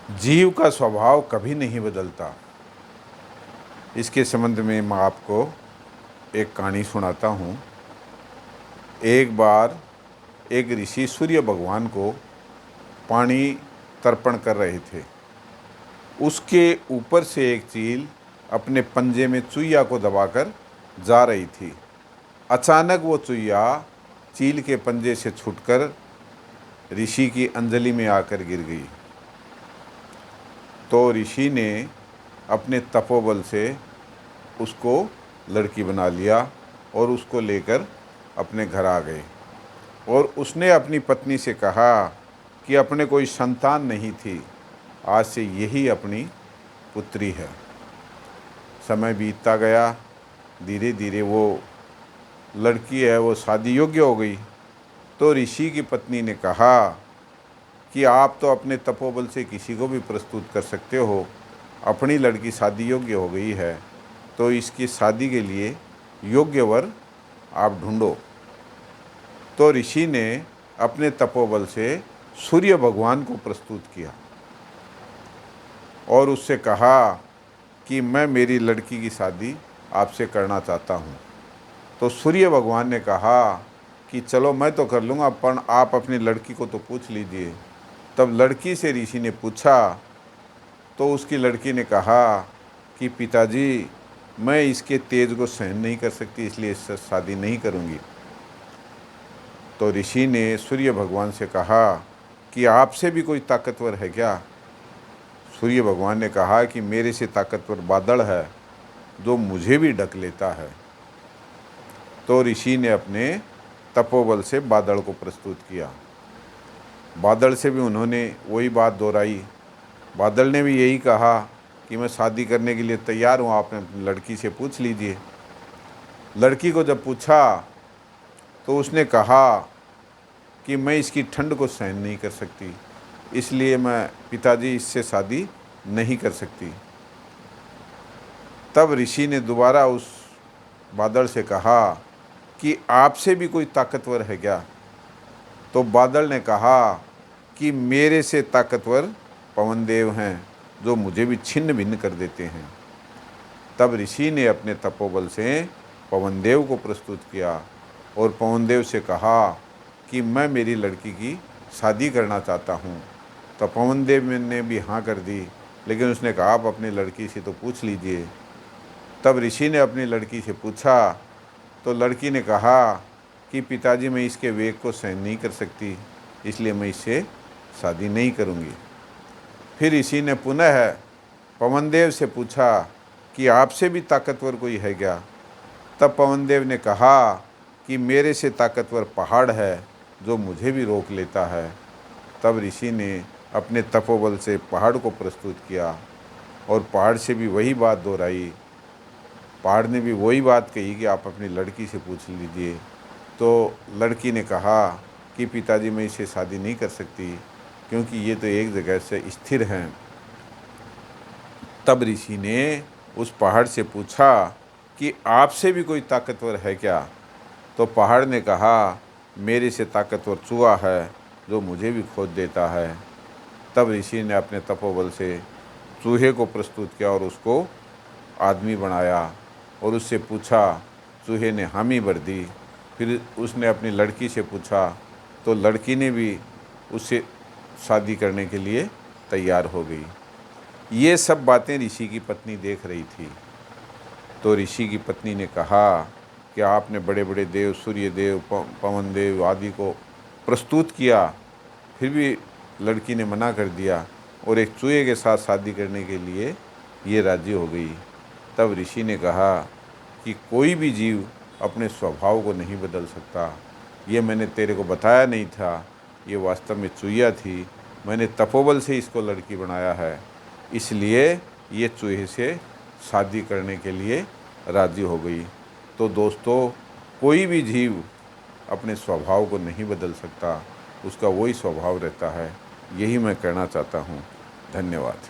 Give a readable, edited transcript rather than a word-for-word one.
जीव का स्वभाव कभी नहीं बदलता। इसके संबंध में मैं आपको एक कहानी सुनाता हूँ। एक बार एक ऋषि सूर्य भगवान को पानी तर्पण कर रहे थे। उसके ऊपर से एक चील अपने पंजे में चुईया को दबाकर जा रही थी। अचानक वो चुईया चील के पंजे से छूटकर ऋषि की अंजलि में आकर गिर गई। तो ऋषि ने अपने तपोबल से उसको लड़की बना लिया और उसको लेकर अपने घर आ गए। और उसने अपनी पत्नी से कहा कि अपने कोई संतान नहीं थी, आज से यही अपनी पुत्री है। समय बीतता गया, धीरे धीरे वो लड़की है वो शादी योग्य हो गई। तो ऋषि की पत्नी ने कहा कि आप तो अपने तपोबल से किसी को भी प्रस्तुत कर सकते हो, अपनी लड़की शादी योग्य हो गई है, तो इसकी शादी के लिए योग्य वर आप ढूंढो। तो ऋषि ने अपने तपोबल से सूर्य भगवान को प्रस्तुत किया और उससे कहा कि मैं मेरी लड़की की शादी आपसे करना चाहता हूँ। तो सूर्य भगवान ने कहा कि चलो मैं तो कर लूँगा, पर आप अपनी लड़की को तो पूछ लीजिए। तब लड़की से ऋषि ने पूछा तो उसकी लड़की ने कहा कि पिताजी, मैं इसके तेज को सहन नहीं कर सकती, इसलिए इससे शादी नहीं करूँगी। तो ऋषि ने सूर्य भगवान से कहा कि आपसे भी कोई ताकतवर है क्या? सूर्य भगवान ने कहा कि मेरे से ताकतवर बादल है जो मुझे भी ढक लेता है। तो ऋषि ने अपने तपोबल से बादल को प्रस्तुत किया। बादल से भी उन्होंने वही बात दोहराई। बादल ने भी यही कहा कि मैं शादी करने के लिए तैयार हूँ, आप अपनी लड़की से पूछ लीजिए। लड़की को जब पूछा तो उसने कहा कि मैं इसकी ठंड को सहन नहीं कर सकती, इसलिए मैं पिताजी इससे शादी नहीं कर सकती। तब ऋषि ने दोबारा उस बादल से कहा कि आपसे भी कोई ताकतवर है क्या? तो बादल ने कहा कि मेरे से ताकतवर पवन देव हैं जो मुझे भी छिन्न भिन्न कर देते हैं। तब ऋषि ने अपने तपोबल से पवन देव को प्रस्तुत किया और पवन देव से कहा कि मैं मेरी लड़की की शादी करना चाहता हूँ। तो पवन देव ने भी हाँ कर दी, लेकिन उसने कहा आप अपनी लड़की से तो पूछ लीजिए। तब ऋषि ने अपनी लड़की से पूछा तो लड़की ने कहा कि पिताजी, मैं इसके वेग को सहन नहीं कर सकती, इसलिए मैं इससे शादी नहीं करूँगी। फिर ऋषि ने पुनः पवन देव से पूछा कि आपसे भी ताकतवर कोई है क्या? तब पवन देव ने कहा कि मेरे से ताकतवर पहाड़ है जो मुझे भी रोक लेता है। तब ऋषि ने अपने तपोबल से पहाड़ को प्रस्तुत किया और पहाड़ से भी वही बात दोहराई। पहाड़ ने भी वही बात कही कि आप अपनी लड़की से पूछ लीजिए। तो लड़की ने कहा कि पिताजी, मैं इससे शादी नहीं कर सकती क्योंकि ये तो एक जगह से स्थिर हैं। तब ऋषि ने उस पहाड़ से पूछा कि आपसे भी कोई ताकतवर है क्या? तो पहाड़ ने कहा मेरे से ताकतवर चूहा है जो मुझे भी खोद देता है। तब ऋषि ने अपने तपोबल से चूहे को प्रस्तुत किया और उसको आदमी बनाया और उससे पूछा। चूहे ने हामी भर दी। फिर उसने अपनी लड़की से पूछा तो लड़की ने भी उससे शादी करने के लिए तैयार हो गई। ये सब बातें ऋषि की पत्नी देख रही थी। तो ऋषि की पत्नी ने कहा कि आपने बड़े बड़े देव, सूर्य देव, पवन देव आदि को प्रस्तुत किया, फिर भी लड़की ने मना कर दिया और एक चूहे के साथ शादी करने के लिए ये राजी हो गई। तब ऋषि ने कहा कि कोई भी जीव अपने स्वभाव को नहीं बदल सकता। ये मैंने तेरे को बताया नहीं था, ये वास्तव में चूहिया थी, मैंने तपोबल से इसको लड़की बनाया है, इसलिए ये चूहे से शादी करने के लिए राजी हो गई। तो दोस्तों, कोई भी जीव अपने स्वभाव को नहीं बदल सकता, उसका वही स्वभाव रहता है। यही मैं कहना चाहता हूँ। धन्यवाद।